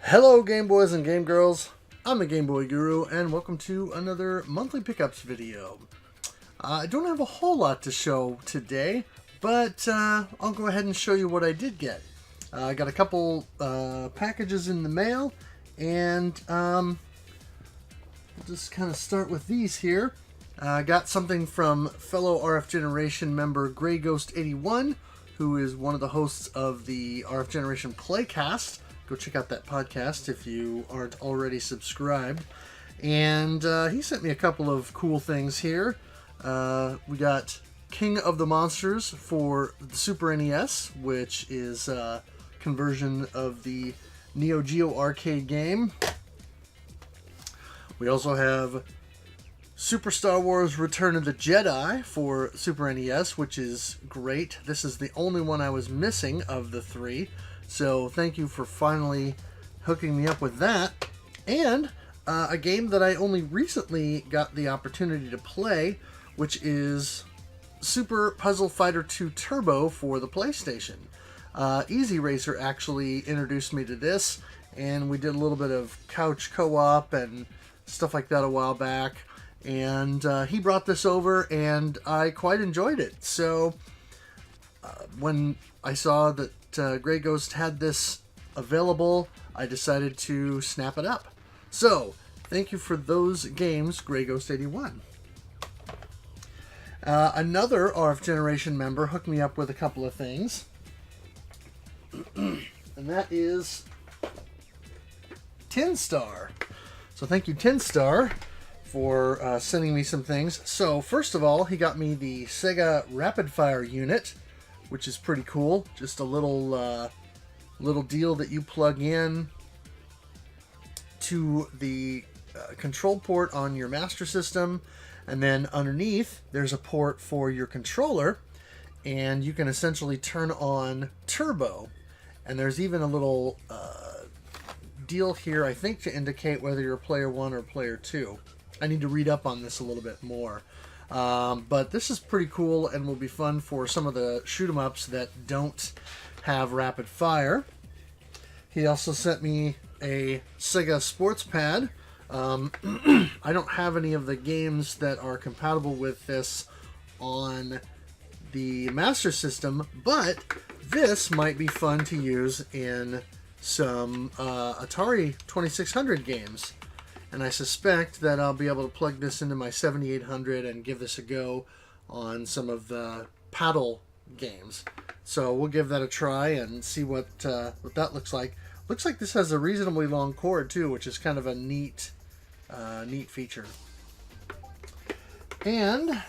Hello Game Boys and Game Girls, I'm the Game Boy Guru and welcome to another monthly pickups video. I don't have a whole lot to show today, but I'll go ahead and show you what I did get. I got a couple packages in the mail, and we'll just kind of start with these here. I got something from fellow RF Generation member Grey Ghost 81, who is one of the hosts of the RF Generation Playcast. Go check out that podcast if you aren't already subscribed. And he sent me a couple of cool things here. We got King of the Monsters for the Super NES, which is a conversion of the Neo Geo arcade game. We also have Super Star Wars Return of the Jedi for Super NES, which is great. This is the only one I was missing of the three. So thank you for finally hooking me up with that. And a game that I only recently got the opportunity to play, which is Super Puzzle Fighter 2 Turbo for the PlayStation. Easy Racer actually introduced me to this, and we did a little bit of couch co-op and stuff like that a while back. And he brought this over, and I quite enjoyed it. So when I saw that Grey Ghost had this available, I decided to snap it up. So, thank you for those games, Grey Ghost 81. Another RF Generation member hooked me up with a couple of things. And that is Tin Star. So thank you, Tin Star, for sending me some things. So, first of all, he got me the Sega Rapid Fire unit, which is pretty cool. Just a little deal that you plug in to the control port on your Master System, and then underneath there's a port for your controller, and you can essentially turn on Turbo. And there's even a little deal here, I think, to indicate whether you're player 1 or player 2. I need to read up on this a little bit more. But this is pretty cool and will be fun for some of the shoot-'em-ups that don't have rapid fire. He also sent me a Sega Sports Pad. I don't have any of the games that are compatible with this on the Master System, but this might be fun to use in some Atari 2600 games. And I suspect that I'll be able to plug this into my 7800 and give this a go on some of the paddle games. So we'll give that a try and see what that looks like. Looks like this has a reasonably long cord too, which is kind of a neat feature. And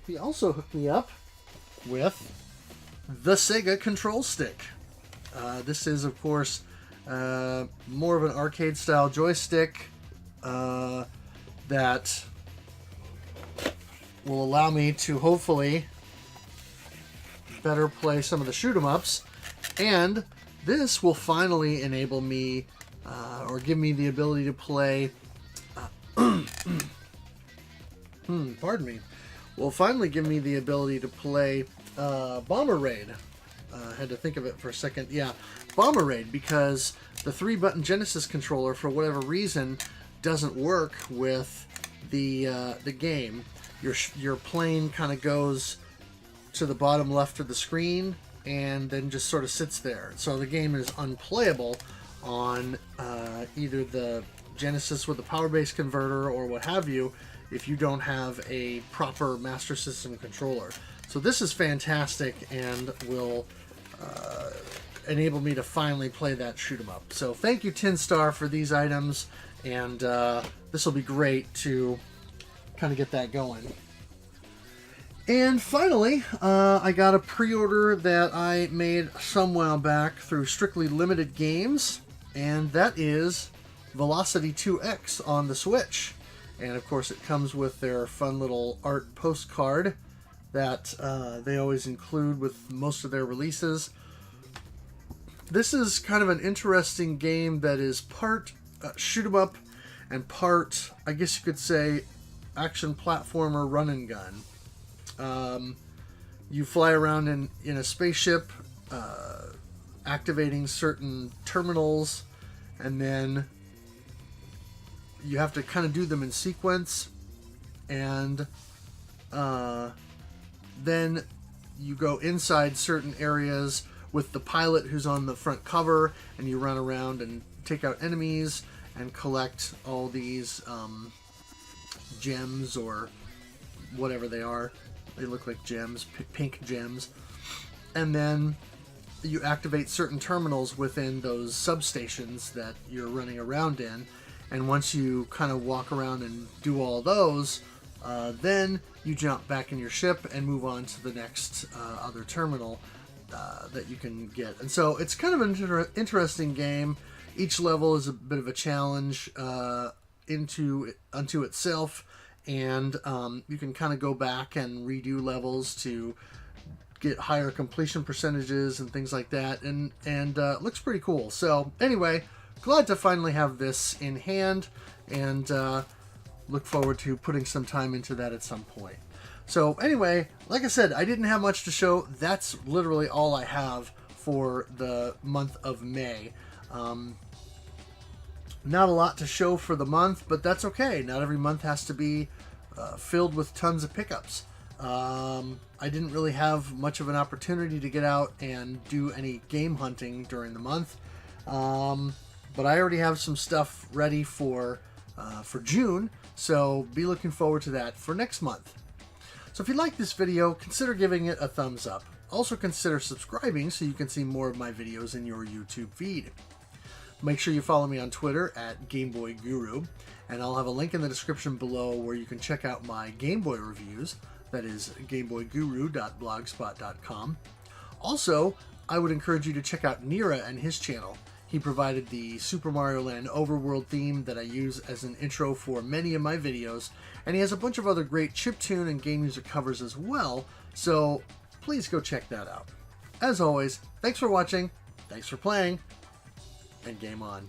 he also hooked me up with the Sega Control Stick. This is, of course, more of an arcade style joystick that will allow me to hopefully better play some of the shoot 'em ups, and this will finally enable me or give me the ability to play pardon me, will finally give me the ability to play Bomber Raid. I had to think of it for a second. Yeah, Bomber Raid, because the 3-button Genesis controller, for whatever reason, doesn't work with the game. Your plane kind of goes to the bottom left of the screen and then just sort of sits there. So the game is unplayable on either the Genesis with the power base converter or what have you, if you don't have a proper Master System controller. So this is fantastic and will enable me to finally play that shoot 'em up. So thank you, Tin Star, for these items, and this will be great to kind of get that going. And finally, I got a pre-order that I made some while back through Strictly Limited Games, and that is Velocity 2X on the Switch. And of course it comes with their fun little art postcard that they always include with most of their releases. This is kind of an interesting game that is part shoot 'em up and part, I guess you could say, action platformer run and gun. You fly around in a spaceship activating certain terminals, and then you have to kind of do them in sequence, and then you go inside certain areas with the pilot who's on the front cover, and you run around and take out enemies and collect all these gems, or whatever they are. They look like gems, pink gems. And then you activate certain terminals within those substations that you're running around in. And once you kind of walk around and do all those, then you jump back in your ship and move on to the next other terminal that you can get. And so it's kind of an interesting game. Each level is a bit of a challenge unto itself, and you can kind of go back and redo levels to get higher completion percentages and things like that, and it looks pretty cool. So anyway, glad to finally have this in hand, and look forward to putting some time into that at some point. So anyway, like I said, I didn't have much to show. That's literally all I have for the month of May. Not a lot to show for the month, but that's okay. Not every month has to be filled with tons of pickups. I didn't really have much of an opportunity to get out and do any game hunting during the month, but I already have some stuff ready for June, so be looking forward to that for next month. So if you like this video, consider giving it a thumbs up. Also consider subscribing so you can see more of my videos in your YouTube feed. Make sure you follow me on Twitter at GameBoy Guru, and I'll have a link in the description below where you can check out my Game Boy reviews. That is gameboyguru.blogspot.com. Also, I would encourage you to check out Nira and his channel. He provided the Super Mario Land Overworld theme that I use as an intro for many of my videos, and he has a bunch of other great chiptune and game music covers as well, so please go check that out. As always, thanks for watching, thanks for playing, and game on.